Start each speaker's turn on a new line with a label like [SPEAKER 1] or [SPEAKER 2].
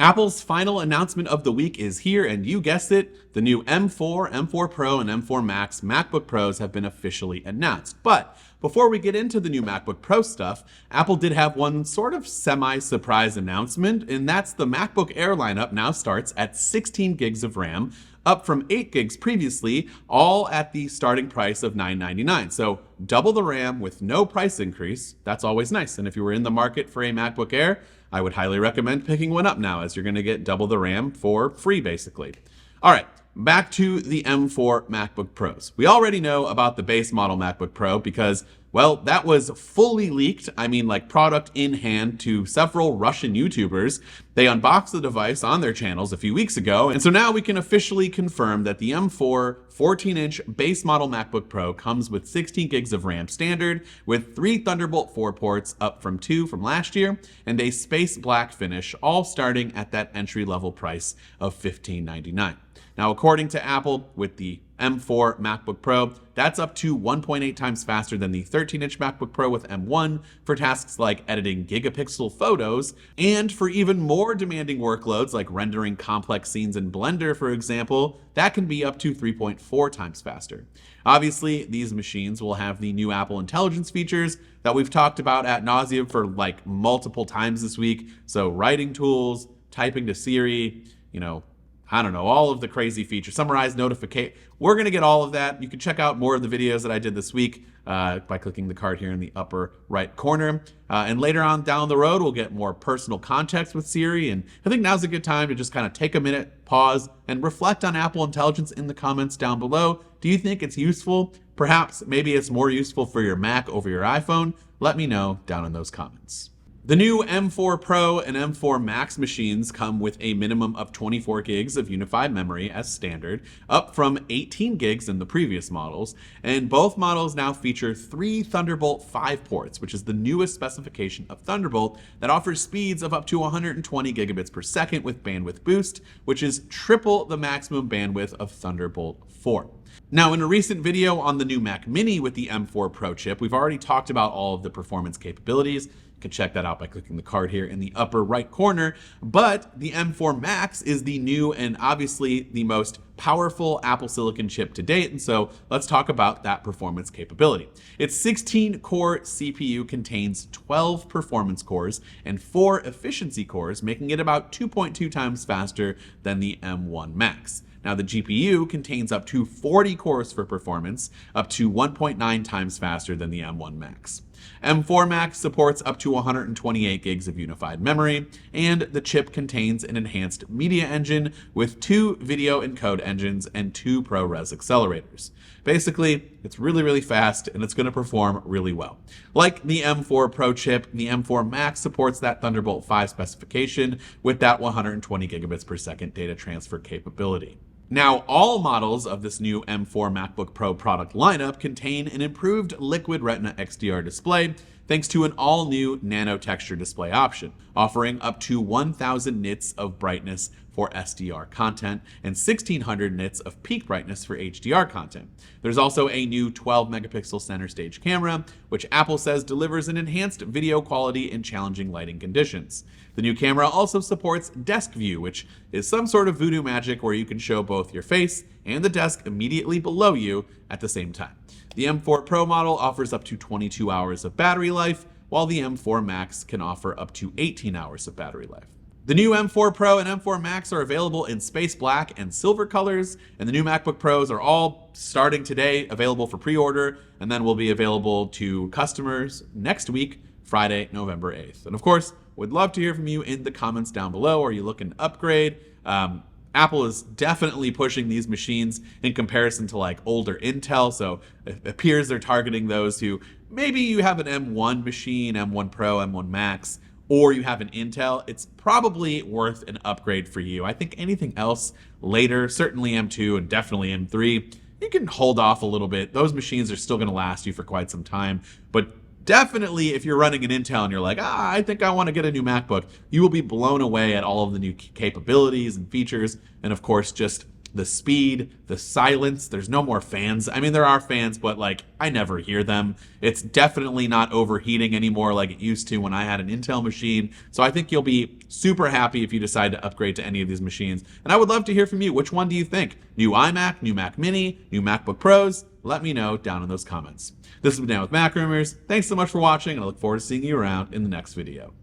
[SPEAKER 1] Apple's final announcement of the week is here, and you guessed it, the new M4, M4 Pro, and M4 Max MacBook Pros have been officially announced. But before we get into the new MacBook Pro stuff, Apple did have one sort of semi-surprise announcement, and that's the MacBook Air lineup now starts at 16 gigs of RAM, up from 8 gigs previously, all at the starting price of $999. So double the RAM with no price increase. That's always nice. And if you were in the market for a MacBook Air, I would highly recommend picking one up now, as you're going to get double the RAM for free, basically. All right, back to the M4 MacBook Pros. We already know about the base model MacBook Pro because, well, that was fully leaked. I mean, like product in hand to several Russian YouTubers. They unboxed the device on their channels a few weeks ago. And so now we can officially confirm that the M4 14-inch base model MacBook Pro comes with 16 gigs of RAM standard with 3 Thunderbolt 4 ports, up from 2 from last year, and a space black finish, all starting at that entry-level price of $1599. Now, according to Apple, with the M4 MacBook Pro, that's up to 1.8 times faster than the 13-inch MacBook Pro with M1 for tasks like editing gigapixel photos, and for even more demanding workloads like rendering complex scenes in Blender, for example, that can be up to 3.4 times faster. Obviously, these machines will have the new Apple Intelligence features that we've talked about ad nauseum for like multiple times this week. So writing tools, typing to Siri, I don't know, all of the crazy features, summarize, notification. We're going to get all of that. You can check out more of the videos that I did this week by clicking the card here in the upper right corner. And later on down the road, we'll get more personal context with Siri. And I think now's a good time to just kind of take a minute, pause, and reflect on Apple Intelligence in the comments down below. Do you think it's useful? Perhaps maybe it's more useful for your Mac over your iPhone? Let me know down in those comments. The new M4 Pro and M4 Max machines come with a minimum of 24 gigs of unified memory as standard, up from 18 gigs in the previous models, and both models now feature 3 Thunderbolt 5 ports, which is the newest specification of Thunderbolt that offers speeds of up to 120 gigabits per second with bandwidth boost, which is triple the maximum bandwidth of Thunderbolt 4. Now, in a recent video on the new Mac Mini with the M4 Pro chip, we've already talked about all of the performance capabilities. You can check that out by clicking the card here in the upper right corner. But the M4 Max is the new and obviously the most powerful Apple Silicon chip to date, and so let's talk about that performance capability. Its 16-core CPU contains 12 performance cores and 4 efficiency cores, making it about 2.2 times faster than the M1 Max. Now, the GPU contains up to 40 cores for performance, up to 1.9 times faster than the M1 Max. M4 Max supports up to 128 gigs of unified memory, and the chip contains an enhanced media engine with 2 video encode engines and 2 ProRes accelerators. Basically, it's really, really fast, and it's going to perform really well. Like the M4 Pro chip, the M4 Max supports that Thunderbolt 5 specification with that 120 gigabits per second data transfer capability. Now, all models of this new M4 MacBook Pro product lineup contain an improved Liquid Retina XDR display thanks to an all-new nano texture display option, offering up to 1000 nits of brightness for SDR content and 1600 nits of peak brightness for HDR content. There's also a new 12 megapixel center stage camera, which Apple says delivers an enhanced video quality in challenging lighting conditions. The new camera also supports desk view, which is some sort of voodoo magic where you can show both your face and the desk immediately below you at the same time. The M4 Pro model offers up to 22 hours of battery life, while the M4 Max can offer up to 18 hours of battery life. The new M4 Pro and M4 Max are available in space black and silver colors, and the new MacBook Pros are all starting today, available for pre-order, and then will be available to customers next week, Friday, November 8th. And of course, would love to hear from you in the comments down below. Are you looking to upgrade? Apple is definitely pushing these machines in comparison to like older Intel, so it appears they're targeting those who maybe you have an M1 machine, M1 Pro, M1 Max, or you have an Intel. It's probably worth an upgrade for you. I think anything else later, certainly M2 and definitely M3, you can hold off a little bit. Those machines are still going to last you for quite some time, but definitely if you're running an Intel and you're like, I think I want to get a new MacBook, you will be blown away at all of the new capabilities and features, and of course, just the speed, the silence. There's no more fans. I mean, there are fans, but like I never hear them. It's definitely not overheating anymore like it used to when I had an Intel machine. So I think you'll be super happy if you decide to upgrade to any of these machines. And I would love to hear from you. Which one do you think? New iMac, new Mac Mini, new MacBook Pros? Let me know down in those comments. This has been Dan with MacRumors. Thanks so much for watching, and I look forward to seeing you around in the next video.